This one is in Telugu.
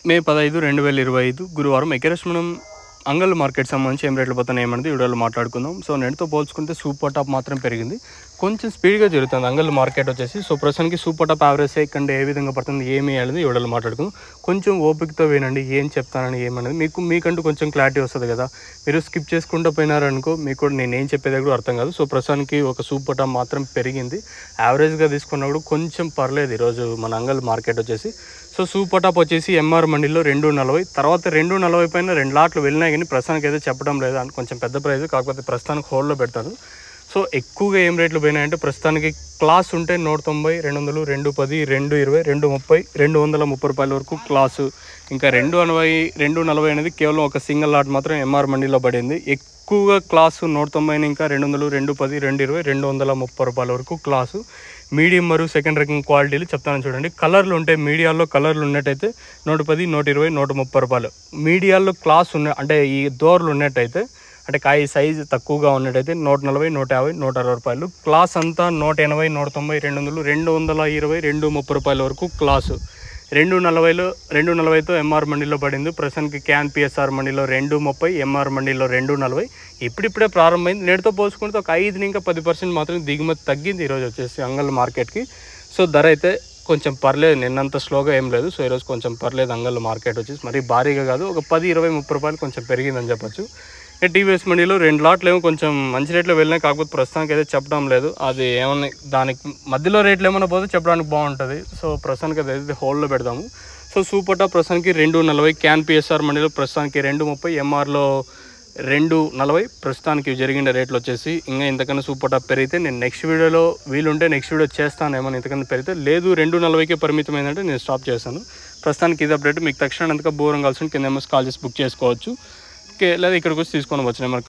మే 15, 2025 గురువారం ఎకరేష్ మనం అంగల్ మార్కెట్ సంబంధించి ఏం రేట్లు పోతున్నాయి ఏమన్నది వీడియోలో మాట్లాడుకుందాం. సో నెట్తో పోల్చుకుంటే సూపర్ టాప్ మాత్రం పెరిగింది, కొంచెం స్పీడ్గా జరుగుతుంది అంగల్ మార్కెట్ వచ్చేసి. సో ప్రస్తుతానికి సూపర్ టాప్ యావరేజ్ సెకండ్ ఏ విధంగా పడుతుంది ఏమి అనేది వీడియోలో మాట్లాడుకుందాం. కొంచెం ఓపికతో వినండి, ఏం చెప్తానని ఏమన్నది మీకంటూ కొంచెం క్లారిటీ వస్తుంది కదా. మీరు స్కిప్ చేసుకుంటూ పోయినారనుకో మీకు కూడా నేను ఏం చెప్పేది కూడా అర్థం కాదు. సో ప్రస్తుతానికి ఒక సూపర్ టాప్ మాత్రం పెరిగింది, యావరేజ్గా తీసుకున్నప్పుడు కొంచెం పర్లేదు ఈరోజు మన అంగల్ మార్కెట్ వచ్చేసి. సో సూపర్ టాప్ వచ్చేసి ఎంఆర్ మండీలో 240, తర్వాత 240 పైన 2 లాట్లు వెళ్ళినాయి కానీ ప్రస్తుతానికి అయితే చెప్పడం లేదు, అని కొంచెం పెద్ద ప్రైస్, కాకపోతే ప్రస్తుతానికి హోల్డ్లో పెడతారు. సో ఎక్కువగా ఏం రేట్లు పోయినాయంటే ప్రస్తుతానికి క్లాస్ ఉంటే 190, 200, 210, 220, 230, 230 రూపాయల వరకు క్లాసు. ఇంకా 280, 240 అనేది కేవలం ఒక సింగిల్ లాట్ మాత్రం ఎంఆర్ మండీలో పడింది. ఎక్కువగా క్లాసు 190, ఇంకా 200, 210, 220, 230 రూపాయల వరకు క్లాసు. మీడియం మరియు సెకండ్ రకం క్వాలిటీలు చెప్తాను చూడండి. కలర్లు ఉంటాయి, మీడియాలో కలర్లు ఉన్నట్టయితే 110, 120, 130 రూపాయలు. మీడియాలో క్లాస్ అంటే ఈ దోర్లు ఉన్నట్టయితే అంటే కాయ సైజు తక్కువగా ఉన్నట్టయితే 140, 150, 160 రూపాయలు. క్లాస్ అంతా 180, 190, 200, 220, 230 రూపాయల వరకు క్లాసు. 240తో ఎంఆర్ మండీలో పడింది. ప్రస్తుతానికి క్యాన్ పిఎస్ఆర్ మండీలో 230, ఎంఆర్ మండీలో 240. ఇప్పుడిప్పుడే ప్రారంభమైంది. నేటితో పోల్చుకుంటే ఒక 5 ఇంకా 10% మాత్రం దిగుమతి తగ్గింది ఈరోజు వచ్చేసి అంగల్ మార్కెట్కి. సో ధర అయితే కొంచెం పర్లేదు, నిన్నంత స్లోగా ఏం లేదు. సో ఈరోజు కొంచెం పర్లేదు అంగల్ మార్కెట్ వచ్చేసి, మరీ భారీగా కాదు, ఒక 10, 20, 30 రూపాయలు కొంచెం పెరిగిందని చెప్పచ్చు. టీవీఎస్ మండీలో 2 లాట్లు ఏమో కొంచెం మంచి రేట్లో వెళ్ళినాయి, కాకపోతే ప్రస్తుతానికి అయితే చెప్పడం లేదు. అది ఏమన్నా దానికి మధ్యలో రేట్లు ఏమైనా పోతే చెప్పడానికి బాగుంటుంది. సో ప్రస్తుతానికి అయితే హోల్డ్లో పెడతాము. సో సూపర్ టాప్ ప్రస్తుతానికి 240, క్యాన్ పిఎస్ఆర్ మండీలో ప్రస్తుతానికి 230, ఎంఆర్లో 240 ప్రస్తుతానికి జరిగిన రేట్లు వచ్చేసి. ఇంకా ఇంతకన్నా సూపర్ టాప్ పెరిగితే నేను నెక్స్ట్ వీడియోలో వీలుంటే నెక్స్ట్ వీడియో చేస్తాను, ఏమన్నా ఇంతకన్నా పెరిగితే. లేదు 240కే పరిమితం ఏంటంటే నేను స్టాప్ చేస్తాను. ప్రస్తుతానికి ఇది అప్డేట్. మీకు తక్షణ అంతగా బోరం కావాల్సిన కింద కాల్ చేసి బుక్ చేసుకోవచ్చు, లేదా ఇక్కడికి వచ్చి తీసుకొని వచ్చినాయి మనకు.